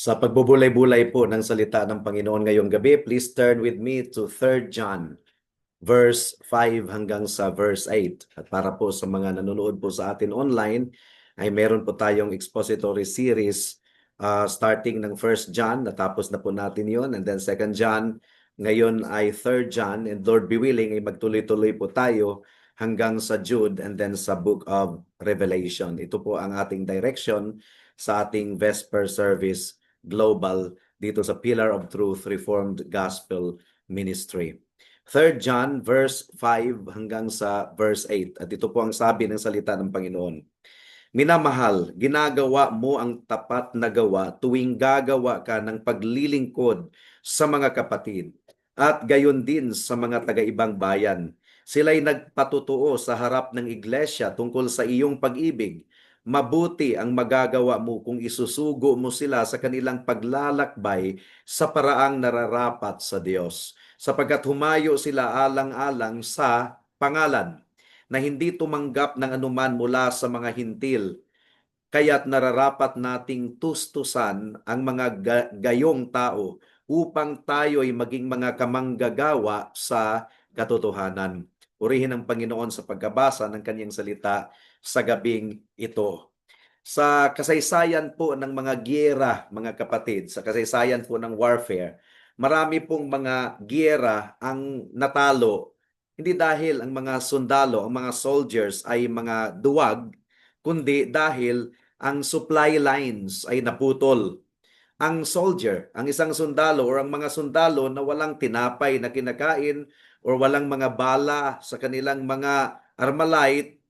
Sa pagbubulay-bulay po ng salita ng Panginoon ngayong gabi, please turn with me to 3 John, verse 5 hanggang sa verse 8. At para po sa mga nanonood po sa atin online, ay meron po tayong expository series starting ng 1 John, natapos na po natin yon, and then 2 John, ngayon ay 3 John, and Lord be willing ay magtuloy-tuloy po tayo hanggang sa Jude and then sa Book of Revelation. Ito po ang ating direction sa ating Vesper Service Global dito sa Pillar of Truth Reformed Gospel Ministry. 3 John verse 5 hanggang sa verse 8. At ito po ang sabi ng salita ng Panginoon. Minamahal, ginagawa mo ang tapat na gawa tuwing gagawa ka ng paglilingkod sa mga kapatid at gayon din sa mga taga-ibang bayan. Sila'y nagpatutuo sa harap ng iglesia tungkol sa iyong pag-ibig. Mabuti ang magagawa mo kung isusugo mo sila sa kanilang paglalakbay sa paraang nararapat sa Diyos, sapagkat humayo sila alang-alang sa pangalan na hindi tumanggap ng anuman mula sa mga hintil. Kaya't nararapat nating tustusan ang mga gayong tao upang tayo'y maging mga kamanggagawa sa katotohanan. Purihin ang Panginoon sa pagkabasa ng kanyang salita sa gabing ito. Sa kasaysayan po ng mga giyera, mga kapatid, sa kasaysayan po ng warfare, marami pong mga giyera ang natalo. Hindi dahil ang mga sundalo, ang mga soldiers ay mga duwag, kundi dahil ang supply lines ay naputol. Ang soldier, ang isang sundalo or ang mga sundalo na walang tinapay na kinakain or walang mga bala sa kanilang mga armalite,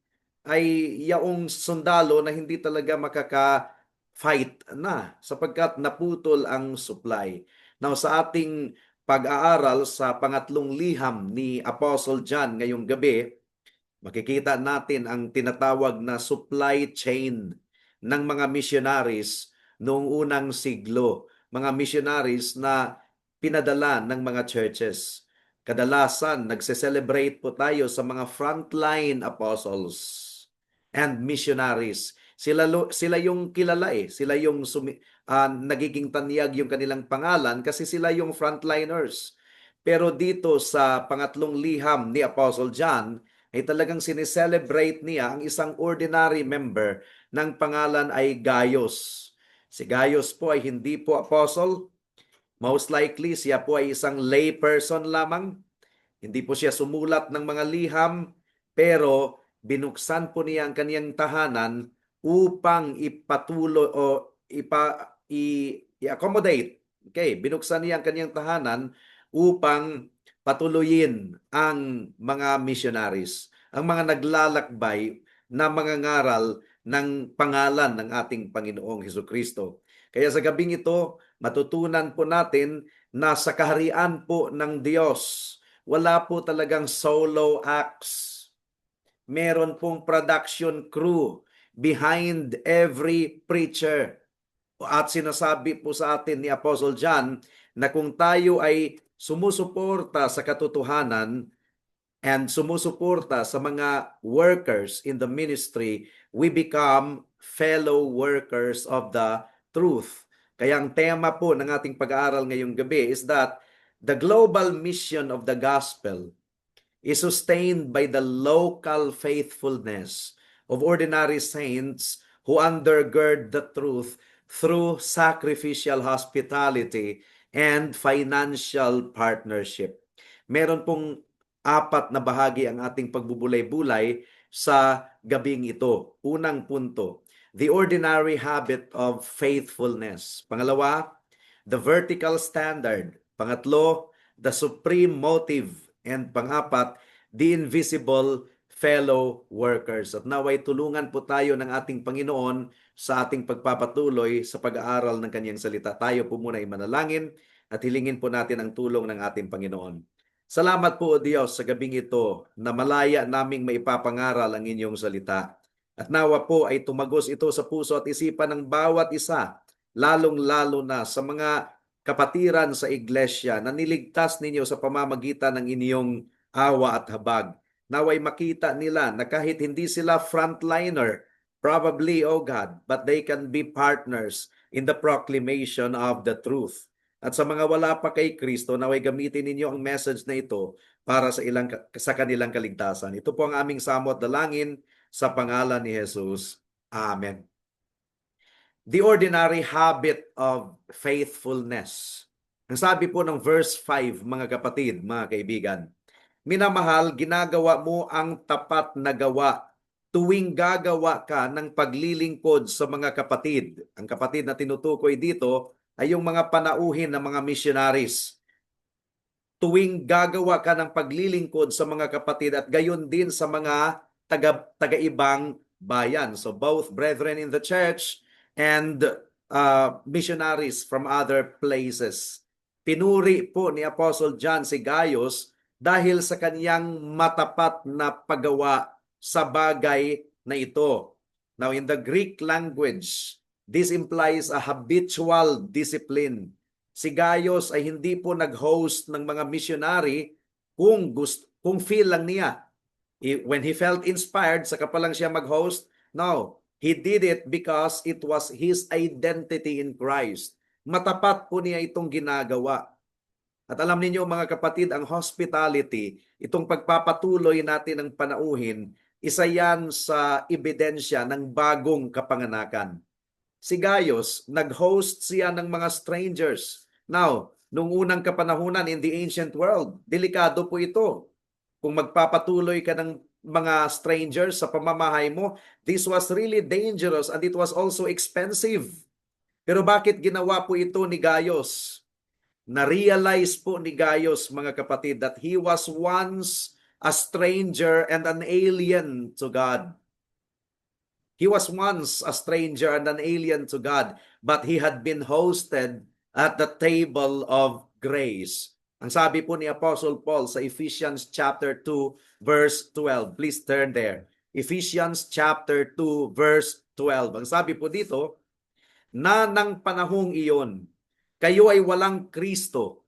ay yaong sundalo na hindi talaga makaka-fight na sapagkat naputol ang supply. Now sa ating pag-aaral sa pangatlong liham ni Apostle John ngayong gabi, makikita natin ang tinatawag na supply chain ng mga missionaries noong unang siglo. Mga missionaries na pinadala ng mga churches. Kadalasan, nagse-celebrate po tayo sa mga frontline apostles and missionaries. Sila yung kilala eh. Sila yung nagiging tanyag yung kanilang pangalan kasi sila yung frontliners. Pero dito sa pangatlong liham ni Apostle John, ay talagang sineselebrate niya ang isang ordinary member ng pangalan ay Gaius. Si Gaius po ay hindi po apostle. Most likely, siya po ay isang lay person lamang. Hindi po siya sumulat ng mga liham, pero binuksan po niya ang kaniyang tahanan upang ipatuloy o i-accommodate. Okay, binuksan niya ang kaniyang tahanan upang patuloyin ang mga missionaries, ang mga naglalakbay na mga ngaral ng pangalan ng ating Panginoong Hesukristo. Kaya sa gabing ito, matutunan po natin na sa kaharian po ng Diyos, wala po talagang solo acts. Meron pong production crew behind every preacher. At sinasabi po sa atin ni Apostle John na kung tayo ay sumusuporta sa katotohanan and sumusuporta sa mga workers in the ministry, we become fellow workers of the truth. Kaya ang tema po ng ating pag-aaral ngayong gabi is that the global mission of the gospel is sustained by the local faithfulness of ordinary saints who undergird the truth through sacrificial hospitality and financial partnership. Meron pong apat na bahagi ang ating pagbubulay-bulay sa gabing ito. Unang punto, the ordinary habit of faithfulness. Pangalawa, the vertical standard. Pangatlo, the supreme motive. And pang-apat, the invisible fellow workers. At naway tulungan po tayo ng ating Panginoon sa ating pagpapatuloy sa pag-aaral ng kanyang salita. Tayo po muna ay manalangin at hilingin po natin ang tulong ng ating Panginoon. Salamat po, O Diyos, sa gabing ito na malaya naming maipapangaral ang inyong salita. At nawa po ay tumagos ito sa puso at isipan ng bawat isa, lalong-lalo na sa mga kapatiran sa iglesia na niligtas ninyo sa pamamagitan ng inyong awa at habag. Naway makita nila na kahit hindi sila frontliner, probably, O God, but they can be partners in the proclamation of the truth. At sa mga wala pa kay Kristo, naway gamitin ninyo ang message na ito para sa kanilang kaligtasan. Ito po ang aming samot dalangin sa pangalan ni Jesus. Amen. The ordinary habit of faithfulness. Ang sabi po ng verse 5, mga kapatid, mga kaibigan, minamahal, ginagawa mo ang tapat na gawa tuwing gagawa ka ng paglilingkod sa mga kapatid. Ang kapatid na tinutukoy dito ay yung mga panauhin ng mga missionaries. Tuwing gagawa ka ng paglilingkod sa mga kapatid at gayon din sa mga taga-ibang bayan. So both brethren in the church and missionaries from other places. Pinuri po ni Apostle John si Gaius dahil sa kaniyang matapat na paggawa sa bagay na ito. Now, in the Greek language, this implies a habitual discipline. Si Gaius ay hindi po nag-host ng mga missionary kung feel lang niya. When he felt inspired, saka pa lang siya mag-host. No, he did it because it was his identity in Christ. Matapat po niya itong ginagawa. At alam ninyo mga kapatid, ang hospitality, itong pagpapatuloy natin ng panauhin, isa yan sa ebidensya ng bagong kapanganakan. Si Gaius, nag-host siya ng mga strangers. Now, nung unang kapanahunan in the ancient world, delikado po ito. Kung magpapatuloy ka ng mga strangers sa pamamahay mo, this was really dangerous and it was also expensive. Pero bakit ginawa po ito ni Gaius? Na-realize po ni Gaius, mga kapatid, that he was once a stranger and an alien to God. He was once a stranger and an alien to God, but he had been hosted at the table of grace. Ang sabi po ni Apostle Paul sa Ephesians chapter 2, verse 12. Please turn there. Ephesians chapter 2, verse 12. Ang sabi po dito, na ng panahong iyon, kayo ay walang Kristo,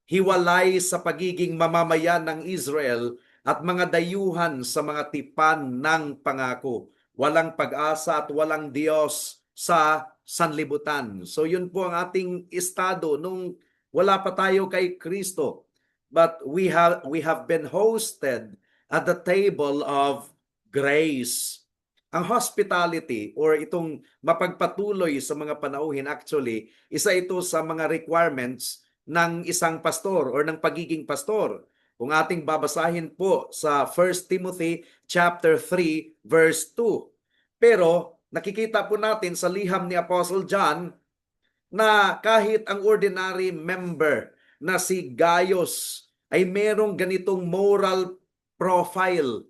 hiwalay sa pagiging mamamayan ng Israel at mga dayuhan sa mga tipan ng pangako. Walang pag-asa at walang Diyos sa sanlibutan. So yun po ang ating estado nung wala pa tayo kay Kristo. But we have been hosted at the table of grace. Ang hospitality or itong mapagpatuloy sa mga panauhin, actually, isa ito sa mga requirements ng isang pastor or ng pagiging pastor. Kung ating babasahin po sa 1 Timothy chapter 3 verse 2. Pero nakikita po natin sa liham ni Apostle John na kahit ang ordinary member na si Gaius ay merong ganitong moral profile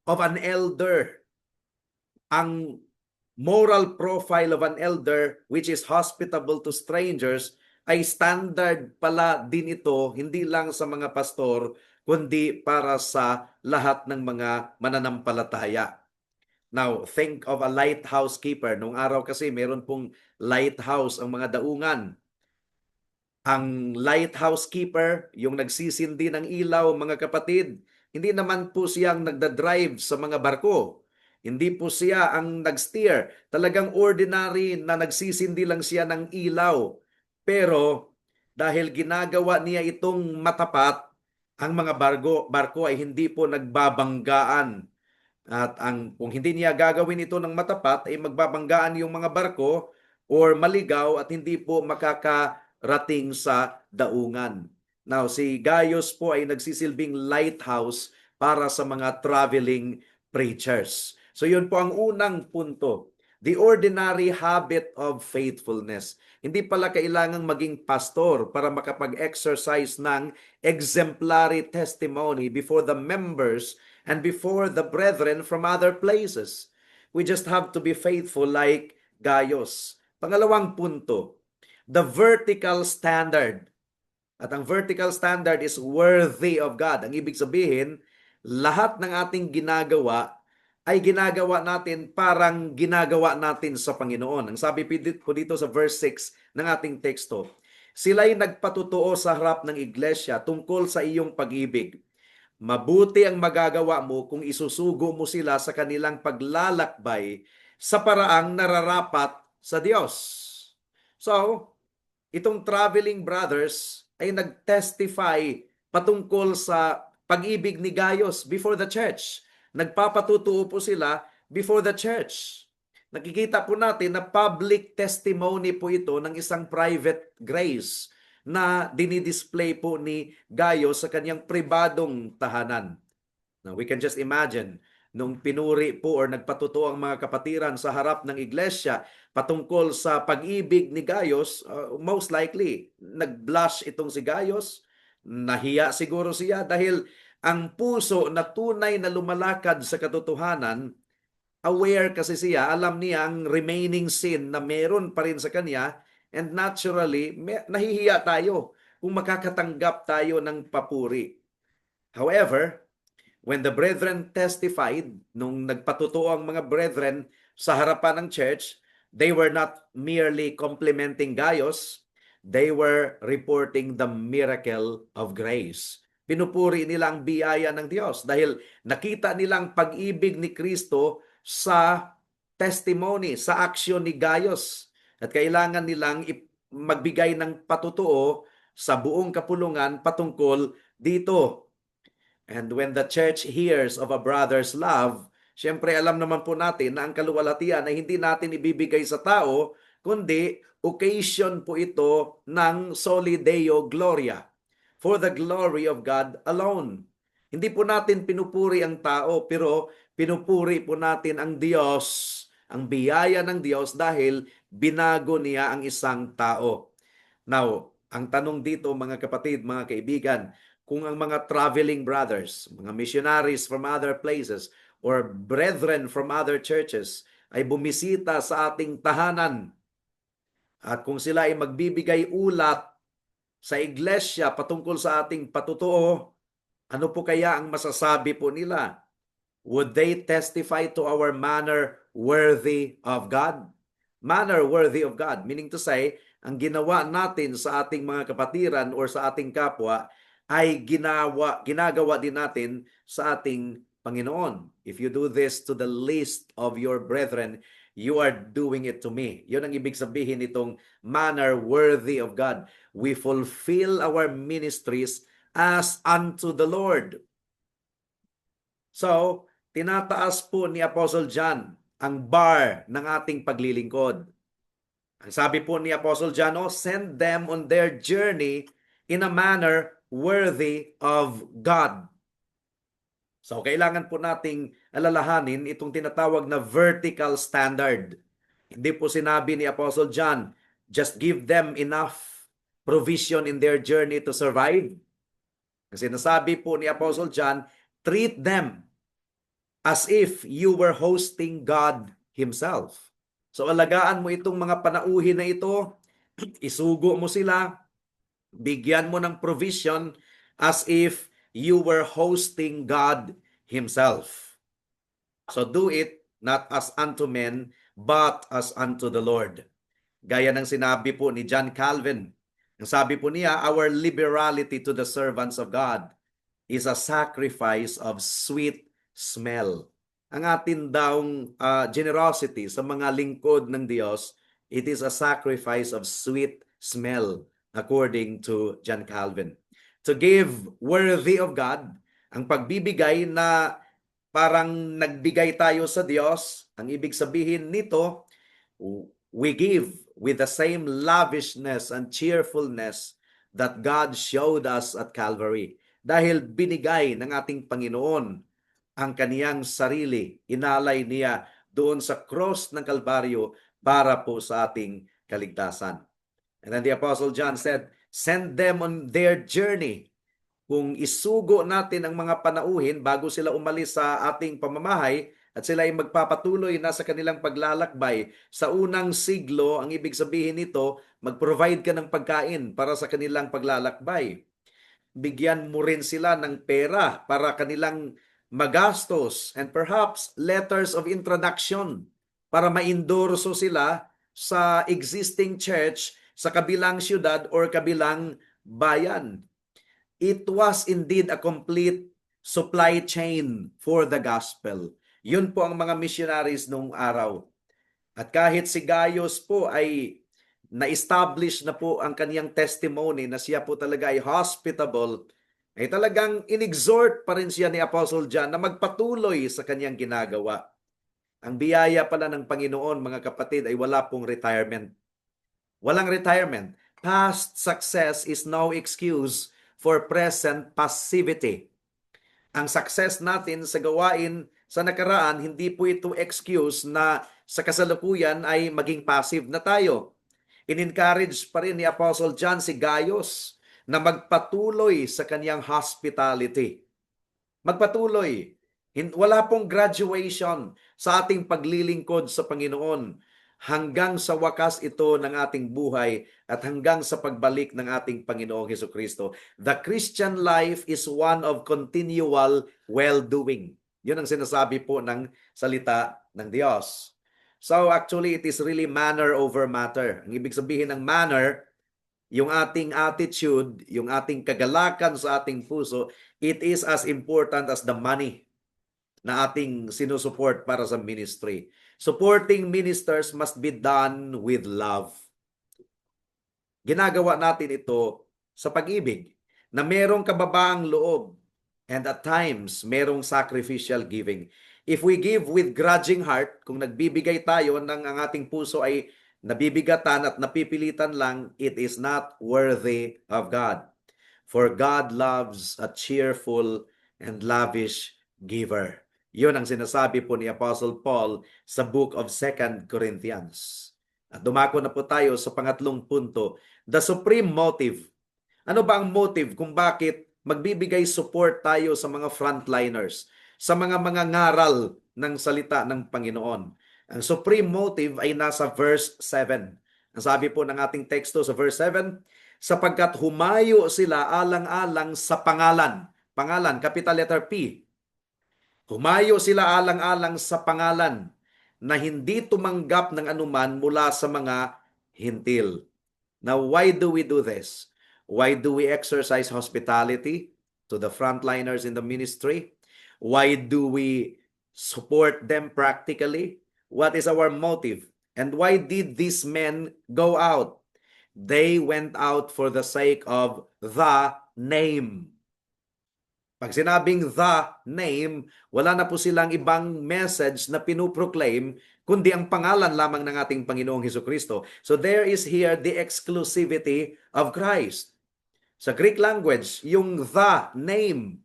of an elder. Ang moral profile of an elder which is hospitable to strangers ay standard pala din ito, hindi lang sa mga pastor, kundi para sa lahat ng mga mananampalataya. Now, think of a lighthouse keeper. Nung araw kasi, meron pong lighthouse ang mga daungan. Ang lighthouse keeper, yung nagsisindi ng ilaw, mga kapatid, hindi naman po siyang nagdadrive sa mga barko. Hindi po siya ang nag-steer. Talagang ordinary na nagsisindi lang siya ng ilaw. Pero dahil ginagawa niya itong matapat, ang mga barko ay hindi po nagbabanggaan. At kung hindi niya gagawin ito ng matapat, ay magbabanggaan yung mga barko or maligaw at hindi po makakarating sa daungan. Now, si Gaius po ay nagsisilbing lighthouse para sa mga traveling preachers. So yun po ang unang punto. The ordinary habit of faithfulness. Hindi pala kailangang maging pastor para makapag-exercise ng exemplary testimony before the members and before the brethren from other places. We just have to be faithful like Gaius. Pangalawang punto, the vertical standard. At ang vertical standard is worthy of God. Ang ibig sabihin, lahat ng ating ginagawa ay ginagawa natin parang ginagawa natin sa Panginoon. Ang sabi po dito sa verse 6 ng ating teksto, sila'y nagpatutuo sa harap ng iglesia tungkol sa iyong pag-ibig. Mabuti ang magagawa mo kung isusugo mo sila sa kanilang paglalakbay sa paraang nararapat sa Diyos. So, itong traveling brothers ay nag-testify patungkol sa pag-ibig ni Gaius before the church. Nagpapatutuo po sila before the church. Nakikita po natin na public testimony po ito ng isang private grace na dinidisplay po ni Gaius sa kanyang pribadong tahanan. Now, we can just imagine nung pinuri po or nagpatutuo ang mga kapatiran sa harap ng iglesia patungkol sa pag-ibig ni Gaius, most likely, nag-blush itong si Gaius, nahiya siguro siya dahil ang puso na tunay na lumalakad sa katotohanan, aware kasi siya, alam niya ang remaining sin na meron pa rin sa kanya, and naturally, nahihiya tayo kung makakatanggap tayo ng papuri. However, when the brethren testified, nung nagpatutuo ang mga brethren sa harapan ng church, they were not merely complimenting Gaius, they were reporting the miracle of grace. Pinupuri nila ang biyaya ng Diyos dahil nakita nilang pag-ibig ni Kristo sa testimony, sa aksyon ni Gaius. At kailangan nilang magbigay ng patutuo sa buong kapulungan patungkol dito. And when the church hears of a brother's love, syempre alam naman po natin na ang kaluwalhatian ay hindi natin ibibigay sa tao, kundi occasion po ito ng Soli Deo Gloria, for the glory of God alone. Hindi po natin pinupuri ang tao, pero pinupuri po natin ang Diyos, ang biyaya ng Diyos dahil binago niya ang isang tao. Now, ang tanong dito mga kapatid, mga kaibigan, kung ang mga traveling brothers, mga missionaries from other places, or brethren from other churches ay bumisita sa ating tahanan at kung sila ay magbibigay ulat sa iglesia patungkol sa ating patutuo, ano po kaya ang masasabi po nila? Would they testify to our manner worthy of God? Manner worthy of God, meaning to say, ang ginawa natin sa ating mga kapatiran or sa ating kapwa ay ginagawa din natin sa ating Panginoon. If you do this to the least of your brethren, you are doing it to me. Yun ang ibig sabihin nitong manner worthy of God. We fulfill our ministries as unto the Lord. So, tinataas po ni Apostle John ang bar ng ating paglilingkod. Ang sabi po ni Apostle John, send them on their journey in a manner worthy of God. So, kailangan po nating alalahanin itong tinatawag na vertical standard. Hindi po sinabi ni Apostle John, just give them enough provision in their journey to survive. Kasi nasabi po ni Apostle John, treat them as if you were hosting God Himself. So alagaan mo itong mga panauhin na ito, isugo mo sila, bigyan mo ng provision as if you were hosting God Himself. So do it not as unto men, but as unto the Lord. Gaya ng sinabi po ni John Calvin, ang sabi po niya, our liberality to the servants of God is a sacrifice of sweet smell. Ang atin daong generosity sa mga lingkod ng Diyos, it is a sacrifice of sweet smell, according to John Calvin. To give worthy of God, ang pagbibigay na parang nagbigay tayo sa Diyos, ang ibig sabihin nito, we give with the same lavishness and cheerfulness that God showed us at Calvary. Dahil binigay ng ating Panginoon ang kaniyang sarili, inalay niya doon sa cross ng Kalbaryo para po sa ating kaligtasan. And then the Apostle John said, send them on their journey. Kung isugo natin ang mga panauhin bago sila umalis sa ating pamamahay at sila ay magpapatuloy na sa kanilang paglalakbay sa unang siglo, ang ibig sabihin nito, mag-provide ka ng pagkain para sa kanilang paglalakbay. Bigyan mo rin sila ng pera para kanilang magastos and perhaps letters of introduction para maindorso sila sa existing church sa kabilang syudad or kabilang bayan. It was indeed a complete supply chain for the gospel. Yun po ang mga missionaries nung araw. At kahit si Gaius po ay na-establish na po ang kaniyang testimony na siya po talaga ay hospitable, ay talagang inexhort pa rin siya ni Apostle John na magpatuloy sa kaniyang ginagawa. Ang biyaya pala ng Panginoon, mga kapatid, ay wala pong retirement. Walang retirement. Past success is no excuse for present passivity. Ang success natin sa gawain sa nakaraan, hindi po ito excuse na sa kasalukuyan ay maging passive na tayo. In-encourage pa rin ni Apostle John si Gaius na magpatuloy sa kanyang hospitality. Magpatuloy. Wala pong graduation sa ating paglilingkod sa Panginoon. Hanggang sa wakas ito ng ating buhay at hanggang sa pagbalik ng ating Panginoong Hesukristo. The Christian life is one of continual well-doing. Yun ang sinasabi po ng salita ng Diyos. So actually, it is really manner over matter. Ang ibig sabihin ng manner, yung ating attitude, yung ating kagalakan sa ating puso, it is as important as the money na ating sinusupport para sa ministry. Supporting ministers must be done with love. Ginagawa natin ito sa pag-ibig na merong kababaang loob and at times merong sacrificial giving. If we give with grudging heart, kung nagbibigay tayo ng ang ating puso ay nabibigatan at napipilitan lang, it is not worthy of God. For God loves a cheerful and lavish giver. Yun ang sinasabi po ni Apostle Paul sa book of 2 Corinthians. At dumako na po tayo sa pangatlong punto, the supreme motive. Ano ba ang motive kung bakit magbibigay support tayo sa mga frontliners, sa mga ngaral ng salita ng Panginoon? Ang supreme motive ay nasa verse 7. Ang sabi po ng ating teksto sa verse 7, sapagkat humayo sila alang-alang sa pangalan. Pangalan, capital letter P. Humayo sila alang-alang sa pangalan na hindi tumanggap ng anuman mula sa mga hintil. Now, why do we do this? Why do we exercise hospitality to the frontliners in the ministry? Why do we support them practically? What is our motive? And why did these men go out? They went out for the sake of the name. Pag sinabing the name, wala na po silang ibang message na pinuproclaim, kundi ang pangalan lamang ng ating Panginoong Hesukristo. So there is here the exclusivity of Christ. Sa Greek language, yung the name,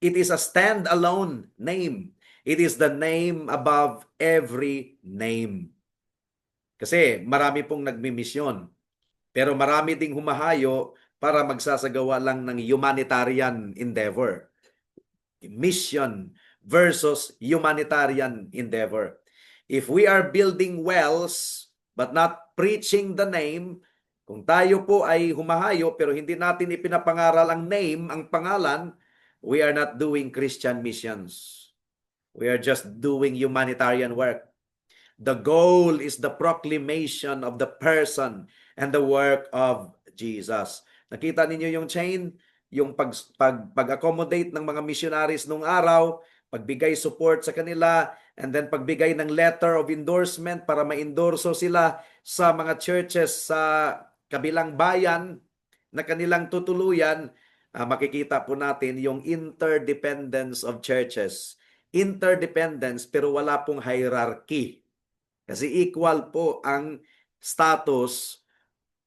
it is a stand-alone name. It is the name above every name. Kasi marami pong nagmimisyon, pero marami ding humahayo para magsasagawa lang ng humanitarian endeavor. Mission versus humanitarian endeavor. If we are building wells but not preaching the name, kung tayo po ay humahayo pero hindi natin ipinapangaral ang name, ang pangalan, we are not doing Christian missions. We are just doing humanitarian work. The goal is the proclamation of the person and the work of Jesus. Nakita ninyo yung chain, yung pag-accommodate ng mga missionaries nung araw, pagbigay support sa kanila, and then pagbigay ng letter of endorsement para ma-endorso sila sa mga churches sa kabilang bayan na kanilang tutuluyan. Makikita po natin yung interdependence of churches. Interdependence pero wala pong hierarchy. Kasi equal po ang status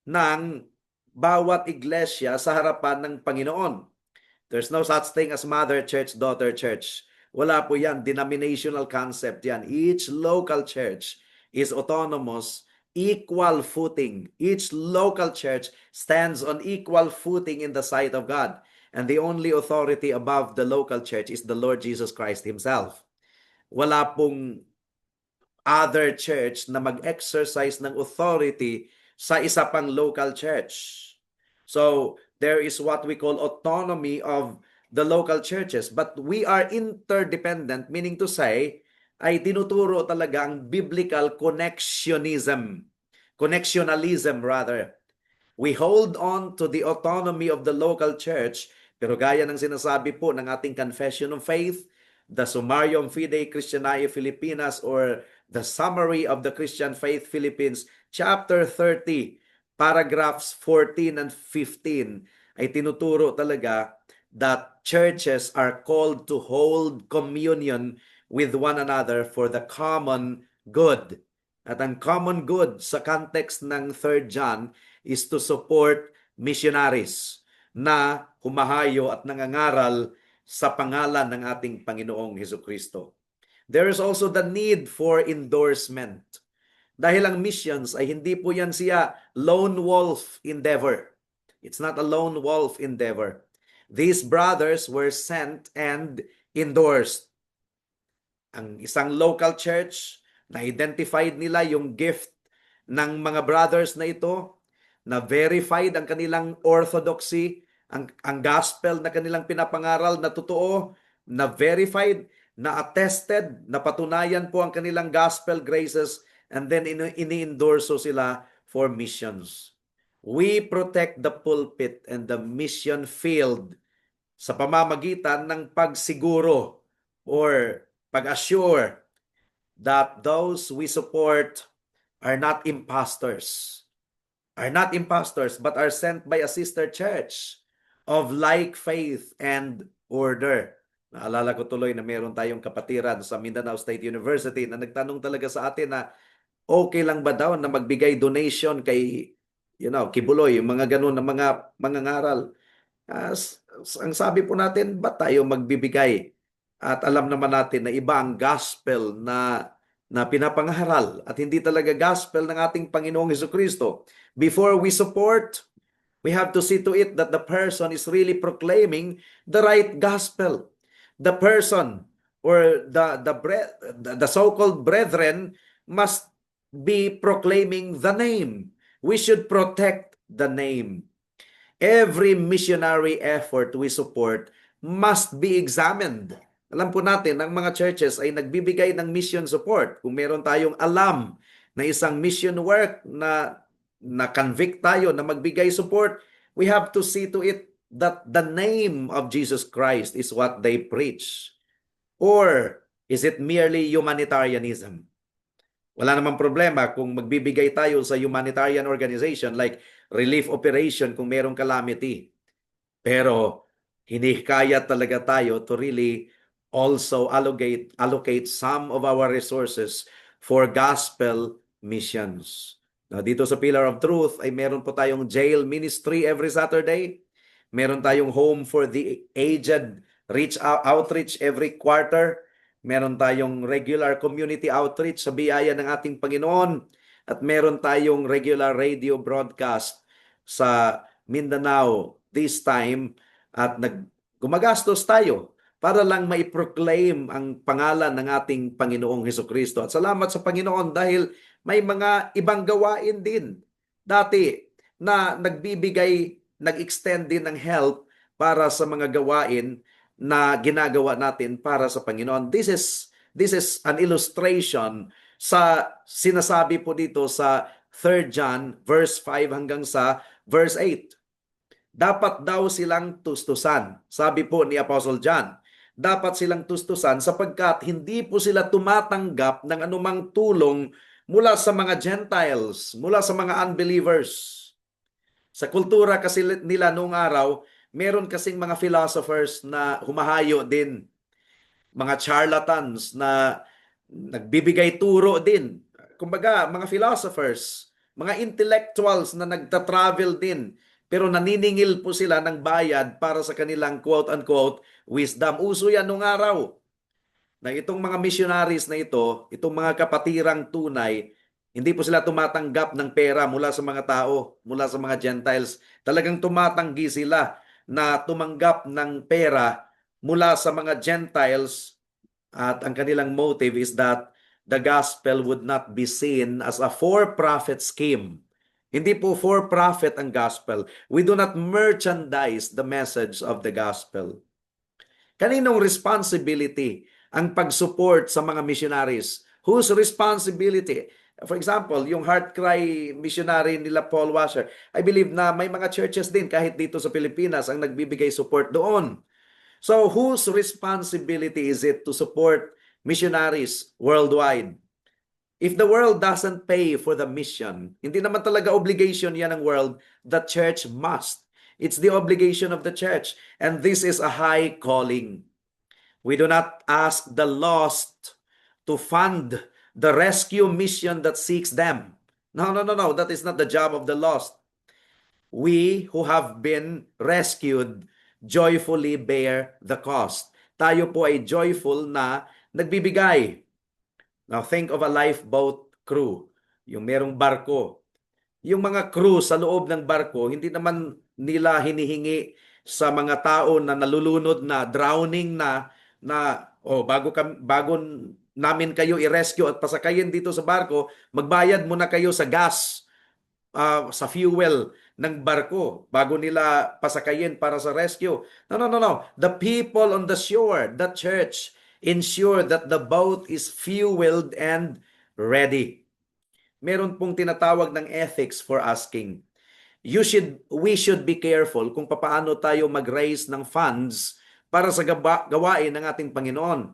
ng bawat iglesia sa harapan ng Panginoon. There's no such thing as mother church, daughter church. Wala po yan. Denominational concept yan. Each local church is autonomous, equal footing. Each local church stands on equal footing in the sight of God. And the only authority above the local church is the Lord Jesus Christ Himself. Wala pong other church na mag-exercise ng authority sa isa pang local church. So, there is what we call autonomy of the local churches. But we are interdependent, meaning to say, ay tinuturo talaga ang biblical connectionism. Connectionalism rather. We hold on to the autonomy of the local church, pero gaya ng sinasabi po ng ating Confession of Faith, the Summarium Fidei Christianae Filipinas or The Summary of the Christian Faith Philippines, Chapter 30, paragraphs 14 and 15, ay tinuturo talaga that churches are called to hold communion with one another for the common good. At ang common good sa context ng 3 John is to support missionaries na humahayo at nangangaral sa pangalan ng ating Panginoong Hesukristo. There is also the need for endorsement. Dahil ang missions ay hindi po yan siya lone wolf endeavor. It's not a lone wolf endeavor. These brothers were sent and endorsed. Ang isang local church, na-identified nila yung gift ng mga brothers na ito, na verified ang kanilang orthodoxy, ang gospel na kanilang pinapangaral na totoo, na verified, na attested, na patunayan po ang kanilang gospel graces, and then ini-endorso sila for missions. We protect the pulpit and the mission field sa pamamagitan ng pagsiguro or pag-assure that those we support are not impostors, but are sent by a sister church of like faith and order. Naalala ko tuloy na meron tayong kapatiran sa Mindanao State University na nagtanong talaga sa atin na okay lang ba daw na magbigay donation kay Kibuloy, yung mga ganun na mga mangangaral. Ang sabi po natin, ba't tayo magbibigay? At alam naman natin na iba ang gospel na pinapangaral at hindi talaga gospel ng ating Panginoong Hesukristo. Before we support, we have to see to it that the person is really proclaiming the right gospel. The person or the so-called brethren must be proclaiming the name. We should protect the name. Every missionary effort we support must be examined. Alam po natin, ang mga churches ay nagbibigay ng mission support. Kung meron tayong alam na isang mission work na convict tayo na magbigay support, we have to see to it that the name of Jesus Christ is what they preach. Or is it merely humanitarianism? Wala namang problema kung magbibigay tayo sa humanitarian organization like relief operation kung merong calamity. Pero hinihikayat talaga tayo to really also allocate some of our resources for gospel missions. Now, dito sa Pillar of Truth ay meron po tayong jail ministry every Saturday. Meron tayong home for the aged outreach every quarter. Meron tayong regular community outreach sa biyaya ng ating Panginoon. At meron tayong regular radio broadcast sa Mindanao this time. At gumagastos tayo para lang maiproclaim ang pangalan ng ating Panginoong Hesukristo. At salamat sa Panginoon dahil may mga ibang gawain din dati na nag-extend din ng help para sa mga gawain na ginagawa natin para sa Panginoon. This is an illustration sa sinasabi po dito sa 3 John verse 5 hanggang sa verse 8. Dapat daw silang tustusan. Sabi po ni Apostle John, dapat silang tustusan sapagkat hindi po sila tumatanggap ng anumang tulong mula sa mga Gentiles, mula sa mga unbelievers. Sa kultura kasi nila noong araw, meron kasing mga philosophers na humahayo din, mga charlatans na nagbibigay turo din. Kumbaga, mga philosophers, mga intellectuals na nagta-travel din, pero naniningil po sila ng bayad para sa kanilang quote-unquote wisdom. Uso yan noong araw. Na itong mga missionaries na ito, itong mga kapatirang tunay, hindi po sila tumatanggap ng pera mula sa mga tao, mula sa mga Gentiles. Talagang tumatanggi sila na tumanggap ng pera mula sa mga Gentiles at ang kanilang motive is that the gospel would not be seen as a for-profit scheme. Hindi po for-profit ang gospel. We do not merchandise the message of the gospel. Kaninong responsibility ang pag-support sa mga missionaries? Whose responsibility? For example, yung Heart Cry missionary nila Paul Washer, I believe na may mga churches din kahit dito sa Pilipinas ang nagbibigay support doon. So whose responsibility is it to support missionaries worldwide? If the world doesn't pay for the mission, hindi naman talaga obligation yan ng world, the church must. It's the obligation of the church. And this is a high calling. We do not ask the lost to fund the rescue mission that seeks them. No, no, no, no. That is not the job of the lost. We who have been rescued joyfully bear the cost. Tayo po ay joyful na nagbibigay. Now think of a lifeboat crew, yung merong barko. Yung mga crew sa loob ng barko, hindi naman nila hinihingi sa mga tao na nalulunod na, drowning na bago namin kayo i-rescue at pasakayin dito sa barko, magbayad muna kayo sa gas, sa fuel ng barko bago nila pasakayin para sa rescue. No, no, no, no. The people on the shore, the church, ensure that the boat is fueled and ready. Meron pong tinatawag ng ethics for asking. We should be careful kung paano tayo mag-raise ng funds para sa gawain ng ating Panginoon.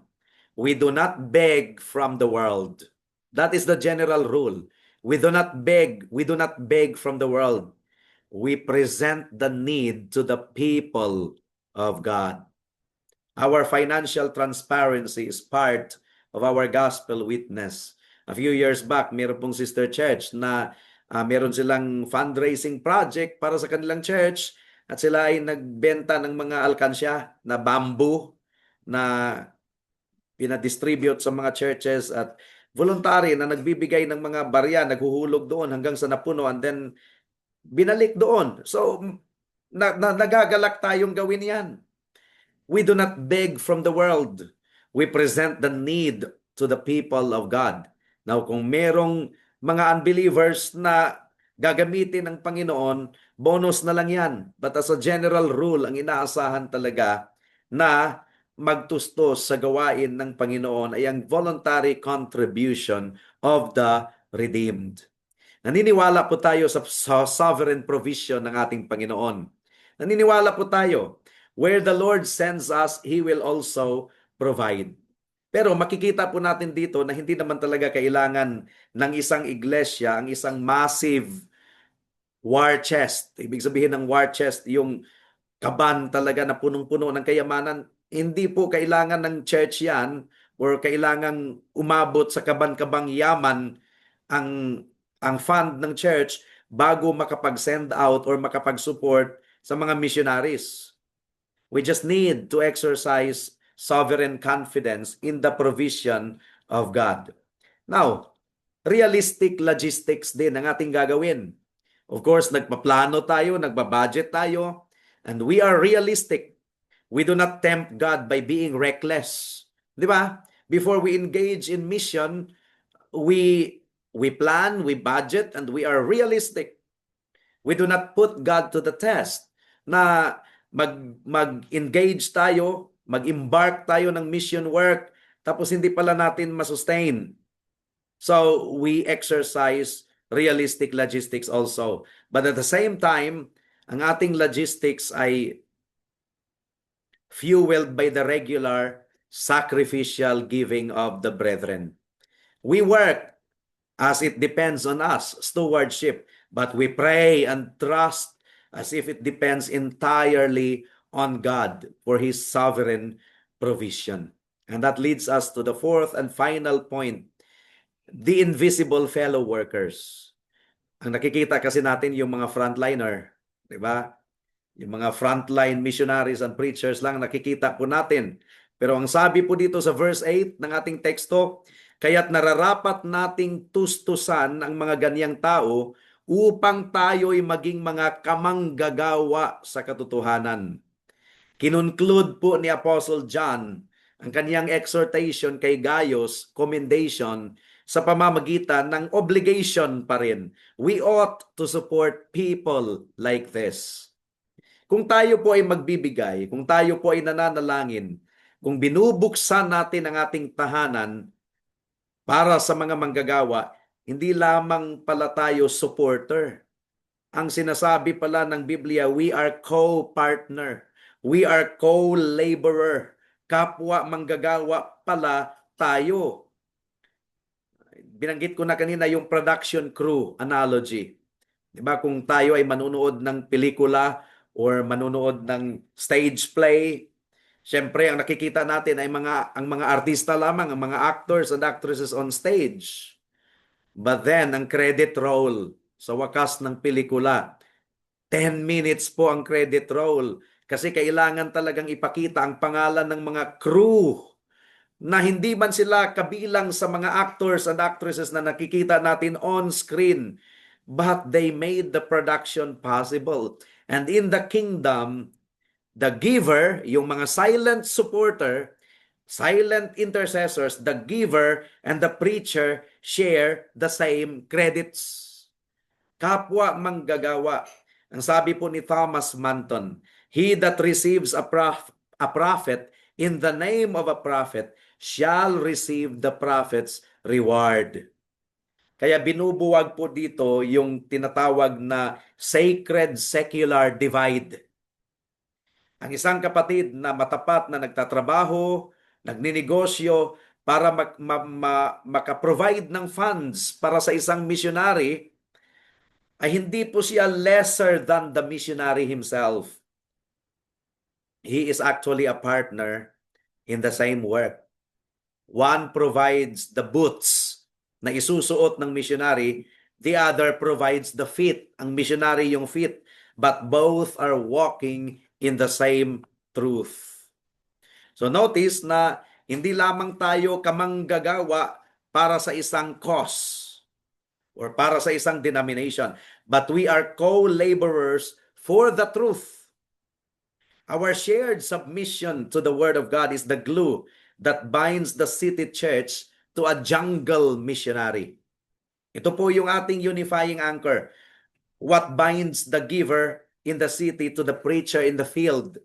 We do not beg from the world. That is the general rule. We do not beg from the world. We present the need to the people of God. Our financial transparency is part of our gospel witness. A few years back, meron pong sister church na meron silang fundraising project para sa kanilang church at sila ay nagbenta ng mga alkansya na bamboo na pinadistribute sa mga churches at voluntary na nagbibigay ng mga barya, naghuhulog doon hanggang sa napuno and then binalik doon. So, nagagalak tayong gawin yan. We do not beg from the world. We present the need to the people of God. Now, kung merong mga unbelievers na gagamitin ng Panginoon, bonus na lang yan. But as a general rule, ang inaasahan talaga na magtustos sa gawain ng Panginoon ay ang voluntary contribution of the redeemed. Naniniwala po tayo sa sovereign provision ng ating Panginoon. Naniniwala po tayo, where the Lord sends us, He will also provide. Pero makikita po natin dito na hindi naman talaga kailangan ng isang iglesia, ang isang massive war chest. Ibig sabihin ng war chest, yung kaban talaga na punong-puno ng kayamanan. Hindi po kailangan ng church yan or kailangang umabot sa kaban-kabang yaman ang fund ng church bago makapag-send out or makapag-support sa mga missionaries. We just need to exercise sovereign confidence in the provision of God. Now, realistic logistics din ang ating gagawin. Of course, nagpaplano tayo, nagbabudget tayo, and we are realistic. We do not tempt God by being reckless. Di ba? Before we engage in mission, we plan, we budget, and we are realistic. We do not put God to the test na mag-engage tayo, mag-embark tayo ng mission work, tapos hindi pala natin masustain. So, we exercise realistic logistics also. But at the same time, ang ating logistics ay fueled by the regular sacrificial giving of the brethren. We work as it depends on us, stewardship, but we pray and trust as if it depends entirely on God for His sovereign provision. And that leads us to the fourth and final point, the invisible fellow workers. Ang nakikita kasi natin yung mga frontliner, di ba? Yung mga frontline missionaries and preachers lang nakikita po natin. Pero ang sabi po dito sa verse 8 ng ating teksto, kaya't nararapat nating tustusan ang mga ganyang tao upang tayo'y maging mga kamanggagawa sa katotohanan. Kinunclude po ni Apostle John ang kaniyang exhortation kay Gaius, commendation, sa pamamagitan ng obligation pa rin. We ought to support people like this. Kung tayo po ay magbibigay, kung tayo po ay nananalangin, kung binubuksan natin ang ating tahanan para sa mga manggagawa, hindi lamang pala tayo supporter. Ang sinasabi pala ng Biblia, we are co-partner. We are co-laborer. Kapwa manggagawa pala tayo. binanggit ko na kanina yung production crew analogy. 'Di ba, kung tayo ay manunood ng pelikula or manunood ng stage play, syempre ang nakikita natin ay ang mga artista lamang, ang mga actors and actresses on stage. But then ang credit roll sa wakas ng pelikula, 10 minutes po ang credit roll kasi kailangan talagang ipakita ang pangalan ng mga crew na hindi man sila kabilang sa mga actors and actresses na nakikita natin on screen, but they made the production possible. And in the kingdom, the giver, yung mga silent supporter, silent intercessors, the giver and the preacher share the same credits. Kapwa manggagawa. Ang sabi po ni Thomas Manton, he that receives a prophet in the name of a prophet shall receive the prophet's reward. Kaya binubuwag po dito yung tinatawag na sacred-secular divide. Ang isang kapatid na matapat na nagtatrabaho, nagninegosyo para maka-provide ng funds para sa isang missionary, ay hindi po siya lesser than the missionary himself. He is actually a partner in the same work. One provides the boots na isusuot ng missionary, the other provides the feet, ang missionary yung feet, but both are walking in the same truth. So notice na hindi lamang tayo kamanggagawa para sa isang cause or para sa isang denomination, but we are co-laborers for the truth. Our shared submission to the Word of God is the glue that binds the city church to a jungle missionary. Ito po yung ating unifying anchor. What binds the giver in the city to the preacher in the field?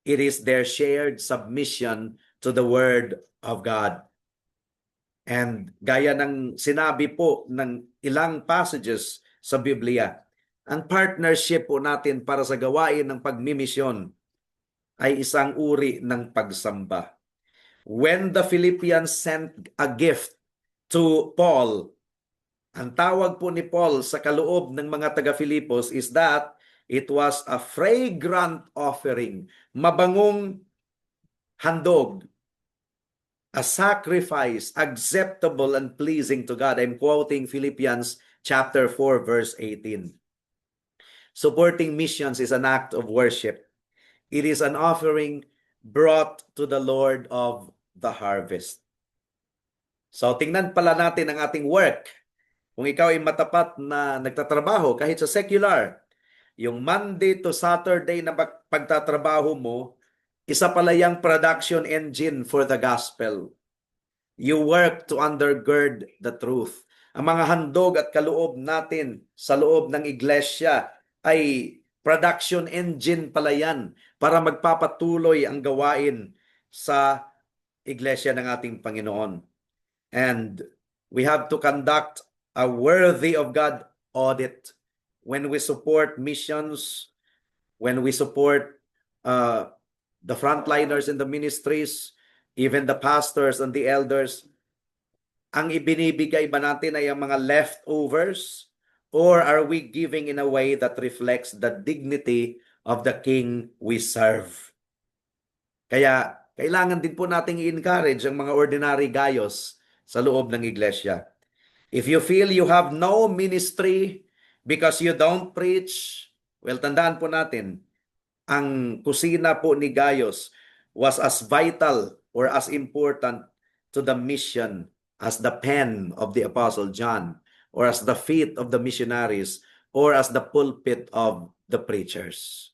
It is their shared submission to the Word of God. And gaya ng sinabi po ng ilang passages sa Biblia, ang partnership po natin para sa gawain ng pagmimisyon ay isang uri ng pagsamba. When the Philippians sent a gift to Paul, ang tawag po ni Paul sa kaloob ng mga taga-Filipos is that it was a fragrant offering, mabangong handog, a sacrifice acceptable and pleasing to God. I'm quoting Philippians chapter 4 verse 18. Supporting missions is an act of worship. It is an offering brought to the Lord of the harvest. So tingnan pala natin ang ating work. Kung ikaw ay matapat na nagtatrabaho kahit sa secular, yung Monday to Saturday na pagtatrabaho mo, isa pala yung production engine for the gospel. You work to undergird the truth. Ang mga handog at kaloob natin sa loob ng iglesia ay production engine pala yan para magpapatuloy ang gawain sa iglesia ng ating Panginoon. And we have to conduct a worthy of God audit when we support missions, when we support the frontliners in the ministries, even the pastors and the elders. Ang ibinibigay ba natin ay ang mga leftovers, or are we giving in a way that reflects the dignity of the King we serve? Kaya kailangan din po nating i-encourage ang mga ordinary gayos sa loob ng iglesia. If you feel you have no ministry because you don't preach, well, tandaan po natin, ang kusina po ni Gaius was as vital or as important to the mission as the pen of the Apostle John, or as the feet of the missionaries, or as the pulpit of the preachers.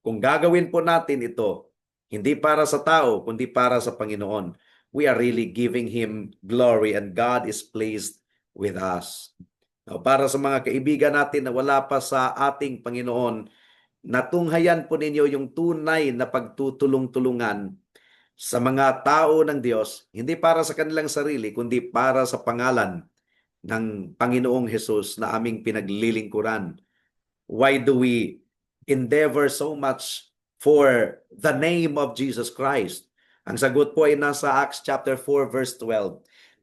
Kung gagawin po natin ito, hindi para sa tao, kundi para sa Panginoon, we are really giving Him glory and God is pleased with us. Now, para sa mga kaibigan natin na wala pa sa ating Panginoon, natunghayan po ninyo yung tunay na pagtutulong-tulungan sa mga tao ng Diyos, hindi para sa kanilang sarili, kundi para sa pangalan ng Panginoong Hesus na aming pinaglilingkuran. Why do we endeavor so much for the name of Jesus Christ? Ang sagot po ay nasa Acts chapter 4 verse 12.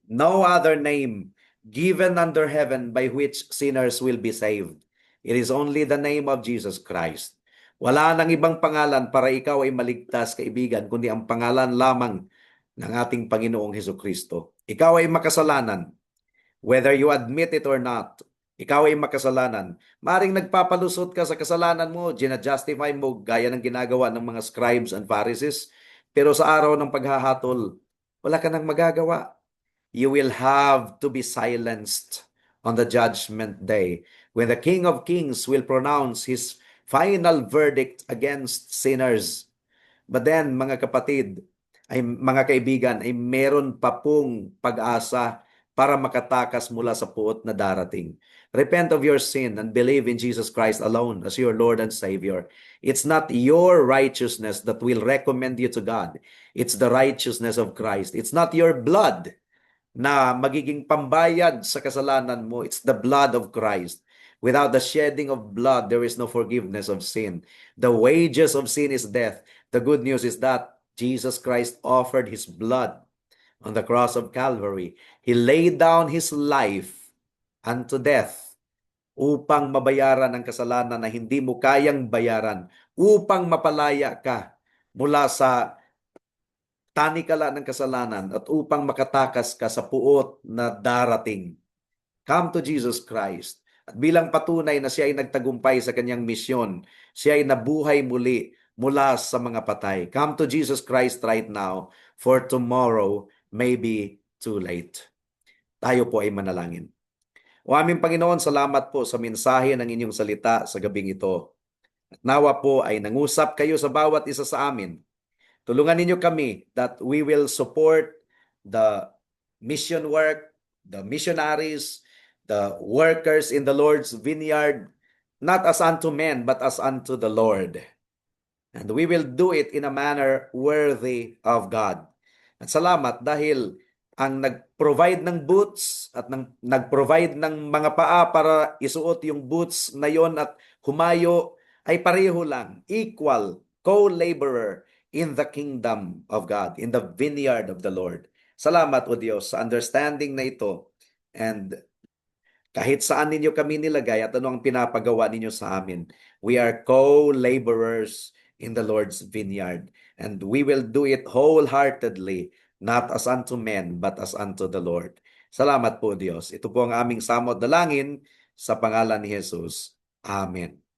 no other name given under heaven by which sinners will be saved. It is only the name of Jesus Christ. Wala nang ibang pangalan para ikaw ay maligtas, kaibigan, kundi ang pangalan lamang ng ating Panginoong Hesukristo. Ikaw ay makasalanan, whether you admit it or not. Ikaw ay makasalanan. Maring nagpapalusot ka sa kasalanan mo, ginajustify mo gaya ng ginagawa ng mga scribes and Pharisees, pero sa araw ng paghahatol, wala ka nang magagawa. You will have to be silenced on the judgment day when the King of Kings will pronounce his final verdict against sinners. But then, mga kapatid, ay mga kaibigan, ay meron pa pong pag-asa para makatakas mula sa puot na darating. Repent of your sin and believe in Jesus Christ alone as your Lord and Savior. It's not your righteousness that will recommend you to God. It's the righteousness of Christ. It's not your blood na magiging pambayad sa kasalanan mo. It's the blood of Christ. Without the shedding of blood, there is no forgiveness of sin. The wages of sin is death. The good news is that Jesus Christ offered his blood on the cross of Calvary. He laid down his life unto death upang mabayaran ang kasalanan na hindi mo kayang bayaran, upang mapalaya ka mula sa tanikala ng kasalanan at upang makatakas ka sa puot na darating. Come to Jesus Christ. At bilang patunay na siya ay nagtagumpay sa kanyang misyon, siya ay nabuhay muli mula sa mga patay. Come to Jesus Christ right now, for tomorrow may be too late. Tayo po ay manalangin. O aming Panginoon, salamat po sa mensahe ng inyong salita sa gabing ito. At nawa po ay nangusap kayo sa bawat isa sa amin. Tulungan ninyo kami that we will support the mission work, the missionaries, the workers in the Lord's vineyard, not as unto men, but as unto the Lord. And we will do it in a manner worthy of God. At salamat dahil ang nag-provide ng boots at nag-provide ng mga paa para isuot yung boots na yon at humayo ay pareho lang, equal, co-laborer in the kingdom of God, in the vineyard of the Lord. Salamat, O Diyos, sa understanding na ito. And kahit saan ninyo kami nilagay at ano ang pinapagawa ninyo sa amin, we are co-laborers in the Lord's vineyard. And we will do it wholeheartedly, not as unto men, but as unto the Lord. Salamat po, Diyos. Ito po ang aming samot dalangin sa pangalan ni Jesus. Amen.